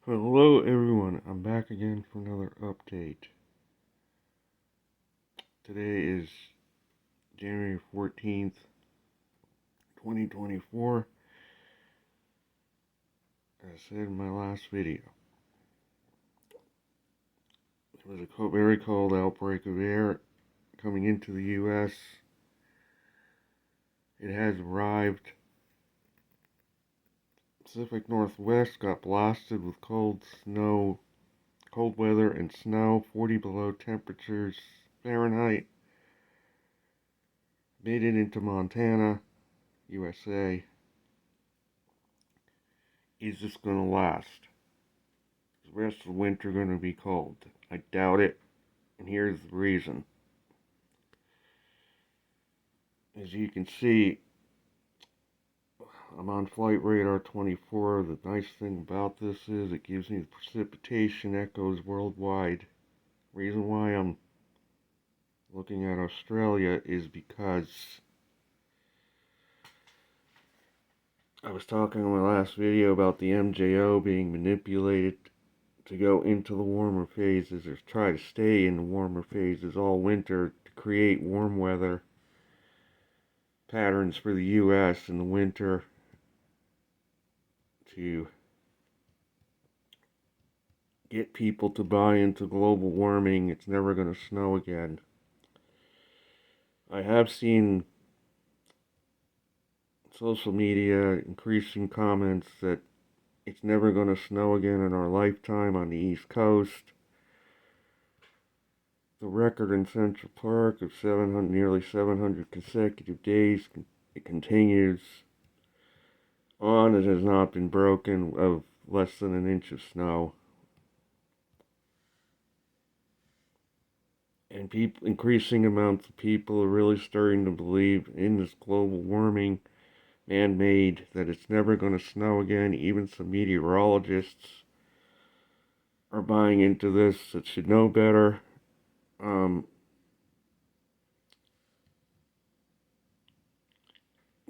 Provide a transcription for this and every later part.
Hello everyone, I'm back again for another update. Today is January 14th, 2024, as I said in my last video. There was a very cold outbreak of air coming into the U.S. It has arrived. Pacific Northwest got blasted with cold weather and snow, 40 below temperatures Fahrenheit. Made it into Montana, USA. Is this going to last? Is the rest of the winter going to be cold? I doubt it, and here's the reason. As you can see, I'm on flight radar 24. The nice thing about this is it gives me the precipitation echoes worldwide. Reason why I'm looking at Australia is because I was talking in my last video about the MJO being manipulated to go into the warmer phases or try to stay in the warmer phases all winter to create warm weather patterns for the U.S. in the winter to get people to buy into global warming. It's never going to snow again. I have seen social media increasing comments that it's never going to snow again in our lifetime on the East Coast. The record in Central Park of nearly 700 consecutive days, it continues on. It has not been broken of less than an inch of snow. And increasing amounts of people are really starting to believe in this global warming, man-made, that it's never going to snow again. Even some meteorologists are buying into this that should know better.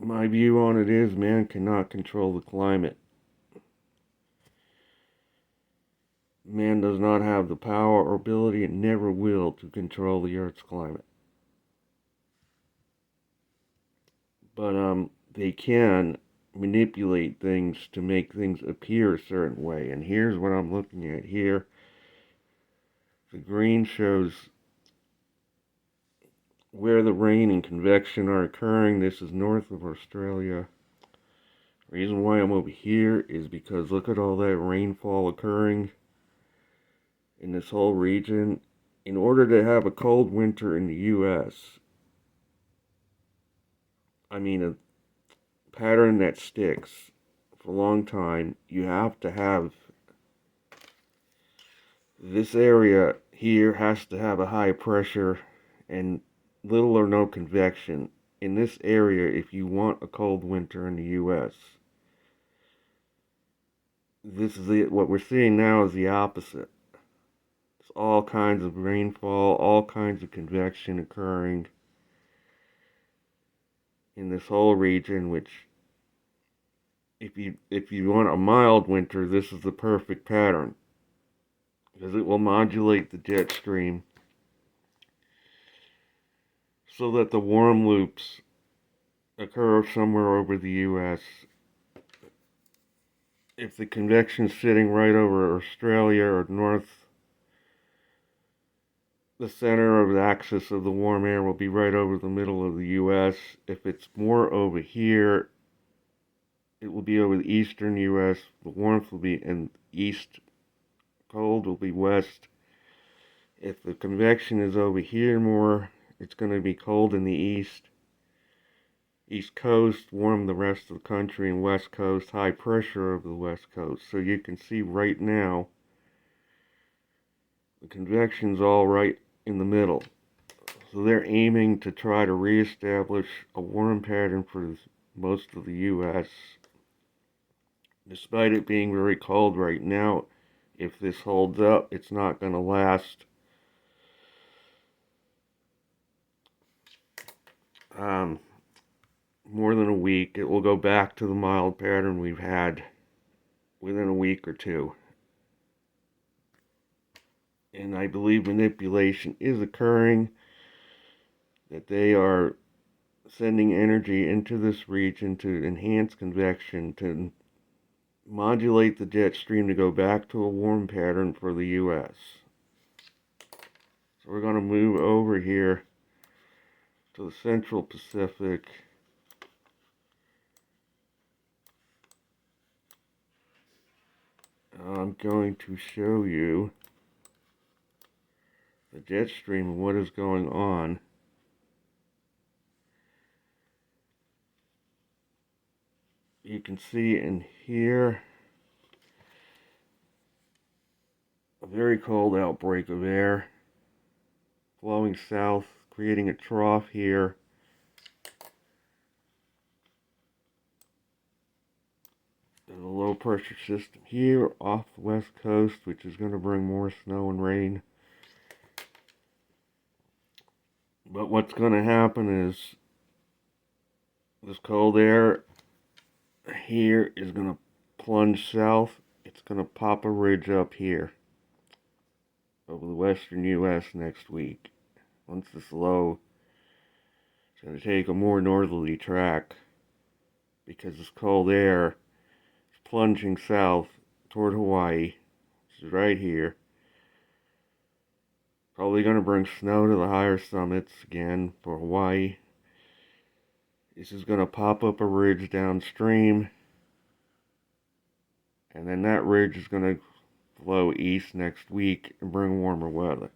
My view on it is man cannot control the climate. Man does not have the power or ability and never will to control the Earth's climate. But they can manipulate things to make things appear a certain way. And here's what I'm looking at here. The green shows where the rain and convection are occurring. This is north of Australia. The reason why I'm over here is because look at all that rainfall occurring in this whole region. In order to have a cold winter in the U.S., I mean a pattern that sticks for a long time, you have to have this area here has to have a high pressure and little or no convection. In this area, if you want a cold winter in the U.S., what we're seeing now is the opposite. It's all kinds of rainfall, all kinds of convection occurring in this whole region, which if you want a mild winter, this is the perfect pattern because it will modulate the jet stream so that the warm loops occur somewhere over the U.S. If the convection's sitting right over Australia or north, the center of the axis of the warm air will be right over the middle of the U.S. If it's more over here, it will be over the eastern U.S. The warmth will be in east, cold will be west. If the convection is over here more, it's going to be cold in the east coast, warm the rest of the country, and west coast, high pressure over the west coast. So you can see right now, the convection's all right in the middle. So they're aiming to try to reestablish a warm pattern for most of the U.S. Despite it being very cold right now, if this holds up, it's not going to last more than a week. It will go back to the mild pattern we've had within a week or two. and I believe manipulation is occurring, that they are sending energy into this region to enhance convection, to modulate the jet stream to go back to a warm pattern for the U.S. So we're going to move over here to the Central Pacific. I'm going to show you the jet stream and what is going on. You can see in here a very cold outbreak of air flowing south, creating a trough here. There's a low pressure system here off the west coast, which is going to bring more snow and rain. But what's going to happen is this cold air here is going to plunge south. It's going to pop a ridge up here over the western U.S. next week. Once this low, it's going to take a more northerly track because this cold air is plunging south toward Hawaii, which is right here. Probably going to bring snow to the higher summits again for Hawaii. This is going to pop up a ridge downstream, and then that ridge is going to flow east next week and bring warmer weather.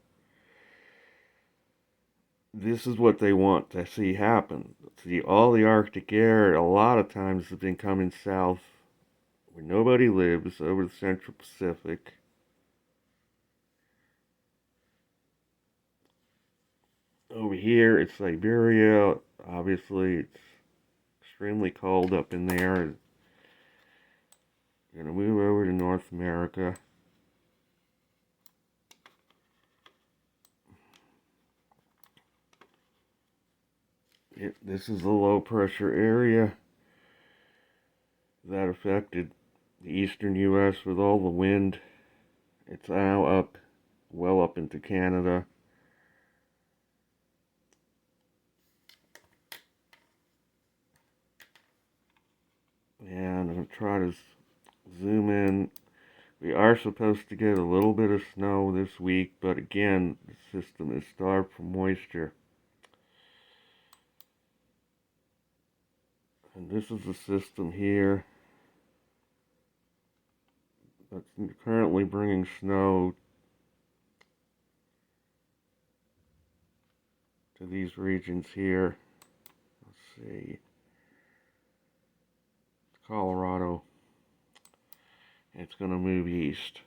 This is what they want to see happen. See, all the Arctic air a lot of times has been coming south where nobody lives, over the Central Pacific. Over here it's Siberia. Obviously it's extremely cold up in there. We're going to move over to North America. This is a low pressure area that affected the eastern U.S. with all the wind. It's now up, well up into Canada. And I'm going to try to zoom in. We are supposed to get a little bit of snow this week, but again, the system is starved for moisture. And this is the system here that's currently bringing snow to these regions here. Let's see. Colorado. It's going to move east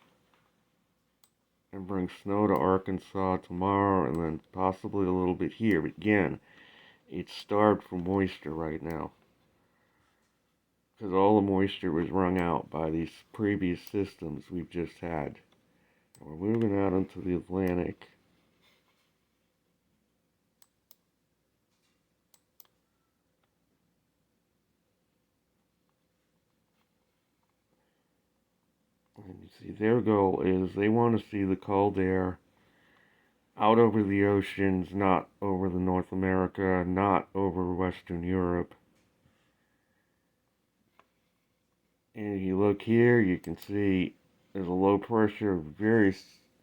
and bring snow to Arkansas tomorrow, and then possibly a little bit here. But again, it's starved for moisture right now, because all the moisture was wrung out by these previous systems we've just had. We're moving out into the Atlantic. And you see, their goal is they want to see the cold air out over the oceans, not over the North America, not over Western Europe. And if you look here, you can see there's a low pressure very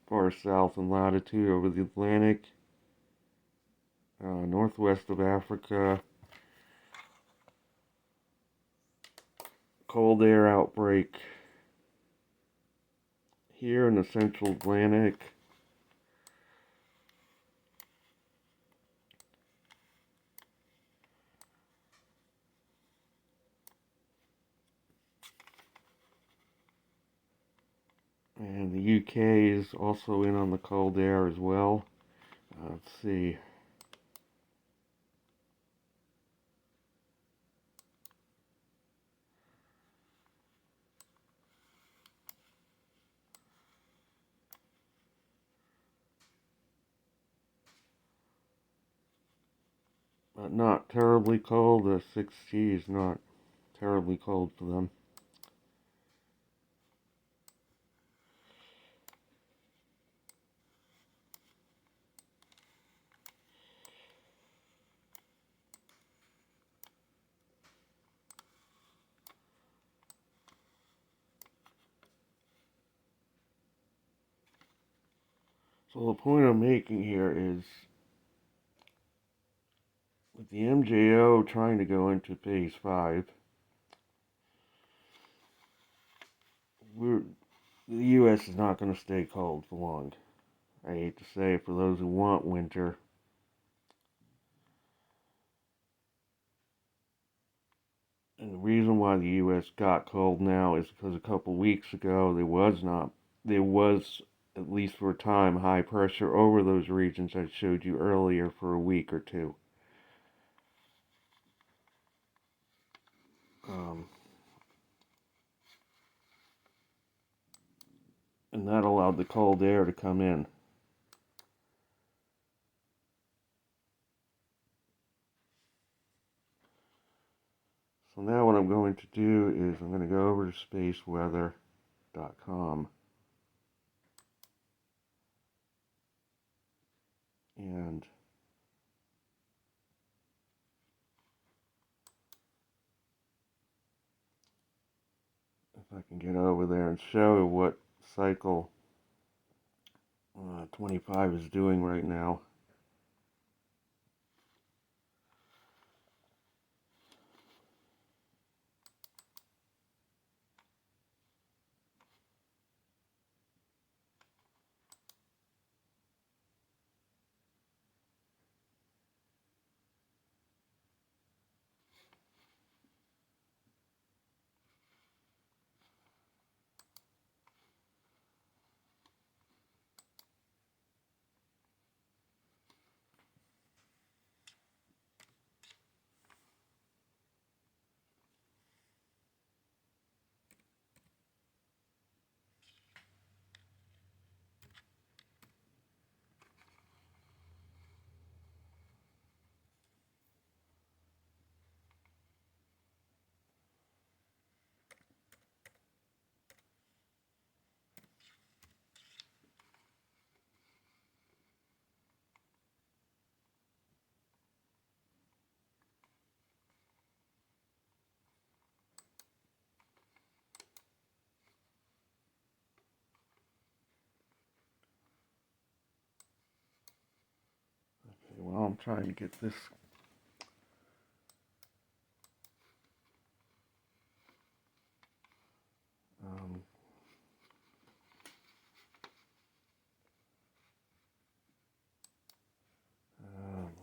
far south in latitude over the Atlantic, northwest of Africa. Cold air outbreak here in the central Atlantic. And the UK is also in on the cold air as well. Let's see. But not terribly cold. The 6G is not terribly cold for them. So the point I'm making here is, with the MJO trying to go into phase 5, the U.S. is not going to stay cold for long. I hate to say it for those who want winter. And the reason why the U.S. got cold now is because a couple weeks ago there was, at least for a time, high pressure over those regions I showed you earlier for a week or two. Um, and that allowed the cold air to come in. So now what I'm going to do is I'm going to go over to spaceweather.com and if I can get over there and show what cycle 25 is doing right now. Okay, well, I'm trying to get this. Um,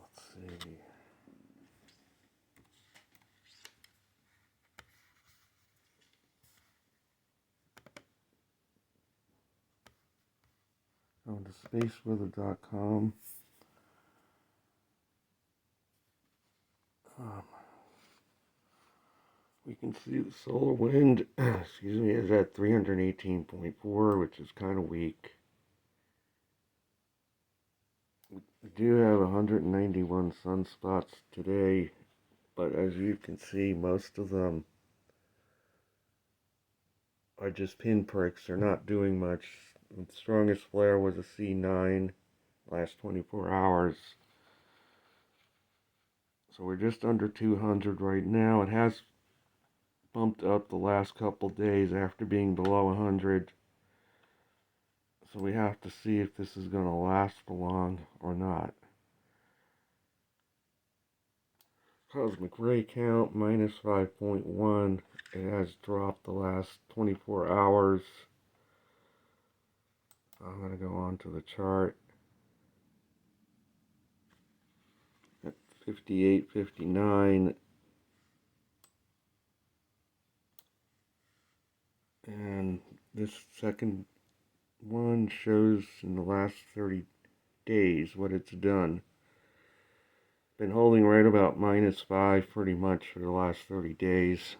let's see. Going to spaceweather.com. Um, we can see the solar wind, excuse me, is at 318.4, which is kind of weak. We do have 191 sunspots today, but as you can see, most of them are just pinpricks. They're not doing much. The strongest flare was a C9 last 24 hours. So we're just under 200 right now. It has bumped up the last couple days after being below 100. So we have to see if this is going to last for long or not. Cosmic ray count minus 5.1. It has dropped the last 24 hours. I'm going to go on to the chart. At 58.59. And this second one shows in the last 30 days what it's done. Been holding right about minus 5 pretty much for the last 30 days.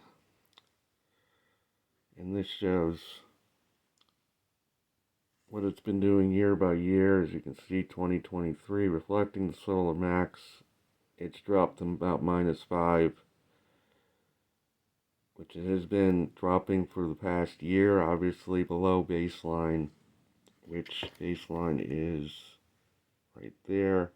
And this shows what it's been doing year by year. As you can see, 2023 reflecting the solar max. It's dropped to about minus 5, which it has been dropping for the past year, obviously below baseline, which baseline is right there.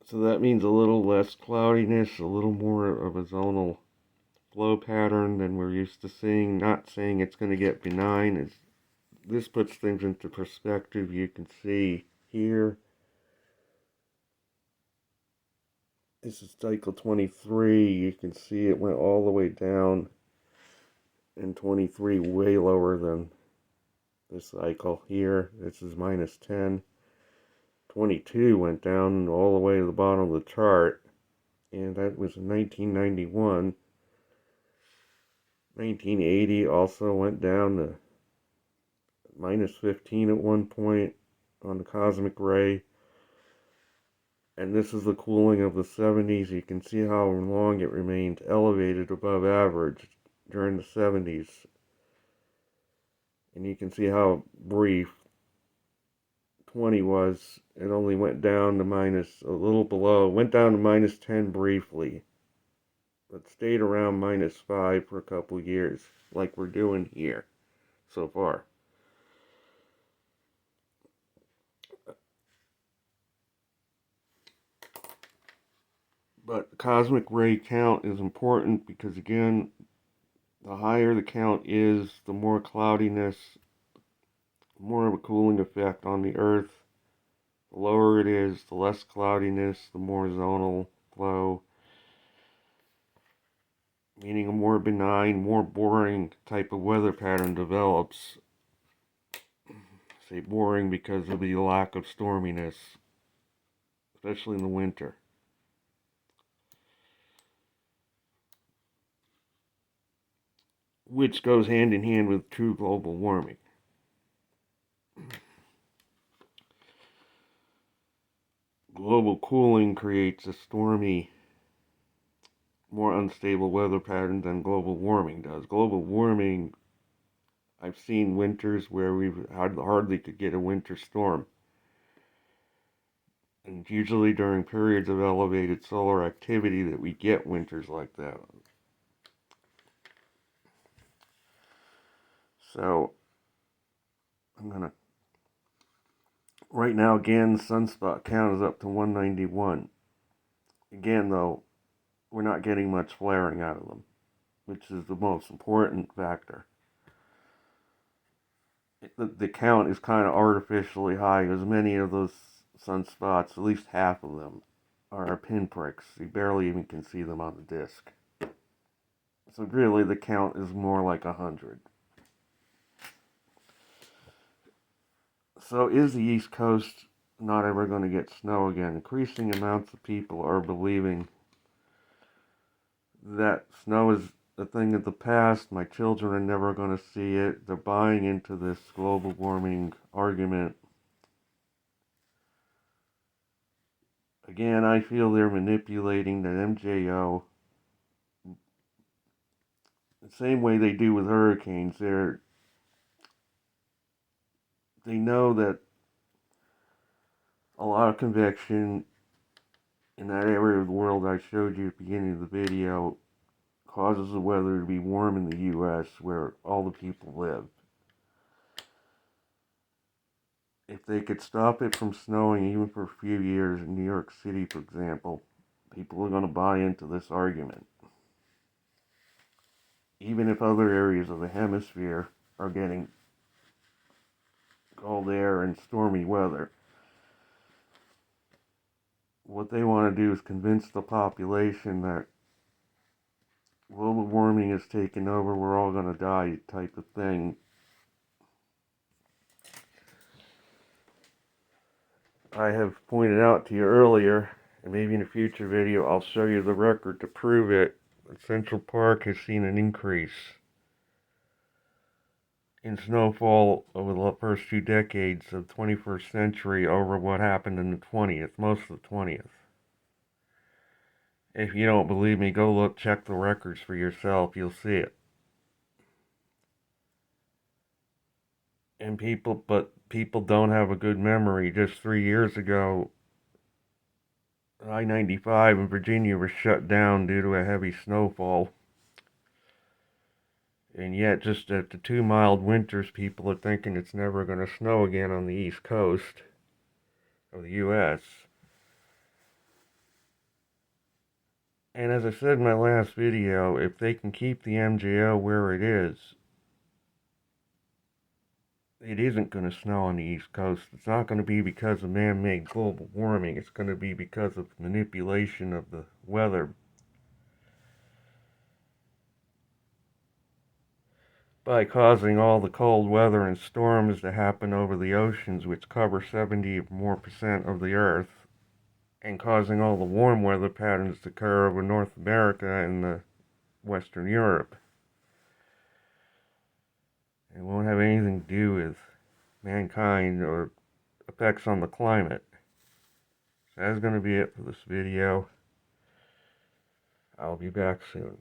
So that means a little less cloudiness, a little more of a zonal flow pattern than we're used to seeing. Not saying it's going to get benign. This puts things into perspective. You can see here, this is cycle 23. You can see it went all the way down in 23, way lower than this cycle here. This is minus 10. 22 went down all the way to the bottom of the chart, and that was in 1991. 1980 also went down to minus 15 at one point on the cosmic ray. And this is the cooling of the 70s. You can see how long it remained elevated above average during the 70s. And you can see how brief 20 was. It only went down to minus, a little below, went down to minus 10 briefly, but stayed around minus 5 for a couple years, like we're doing here so far. But the cosmic ray count is important because, again, the higher the count is, the more cloudiness, more of a cooling effect on the Earth. The lower it is, the less cloudiness, the more zonal flow, meaning a more benign, more boring type of weather pattern develops. I say boring because of the lack of storminess, especially in the winter. Which goes hand in hand with true global warming. Global cooling creates a stormy, more unstable weather pattern than global warming does. Global warming, I've seen winters where we've hardly could get a winter storm. And usually during periods of elevated solar activity that we get winters like that. So, right now again, sunspot count is up to 191. Again though, we're not getting much flaring out of them, which is the most important factor. The count is kind of artificially high, as many of those sunspots, at least half of them, are pinpricks. You barely even can see them on the disk. So really the count is more like 100. So is the East Coast not ever going to get snow again? Increasing amounts of people are believing that snow is a thing of the past. My children are never going to see it. They're buying into this global warming argument. Again, I feel they're manipulating the MJO the same way they do with hurricanes. They know that a lot of convection in that area of the world I showed you at the beginning of the video causes the weather to be warm in the U.S. where all the people live. If they could stop it from snowing even for a few years in New York City, for example, people are going to buy into this argument. Even if other areas of the hemisphere are getting cold air and stormy weather, what they want to do is convince the population that global warming is taking over, we're all going to die type of thing. I have pointed out to you earlier, and maybe in a future video I'll show you the record to prove it, that Central Park has seen an increase in snowfall over the first 2 decades of the 21st century over what happened in the 20th, most of the 20th. If you don't believe me, go look, check the records for yourself, you'll see it. And people don't have a good memory. Just 3 years ago, I-95 in Virginia was shut down due to a heavy snowfall. And yet, just after 2 mild winters, people are thinking it's never going to snow again on the East Coast of the U.S. And as I said in my last video, if they can keep the MJO where it isn't going to snow on the East Coast. It's not going to be because of man-made global warming. It's going to be because of manipulation of the weather by causing all the cold weather and storms to happen over the oceans, which cover 70 or more % of the Earth, and causing all the warm weather patterns to occur over North America and Western Europe. It won't have anything to do with mankind or effects on the climate. So that's going to be it for this video. I'll be back soon.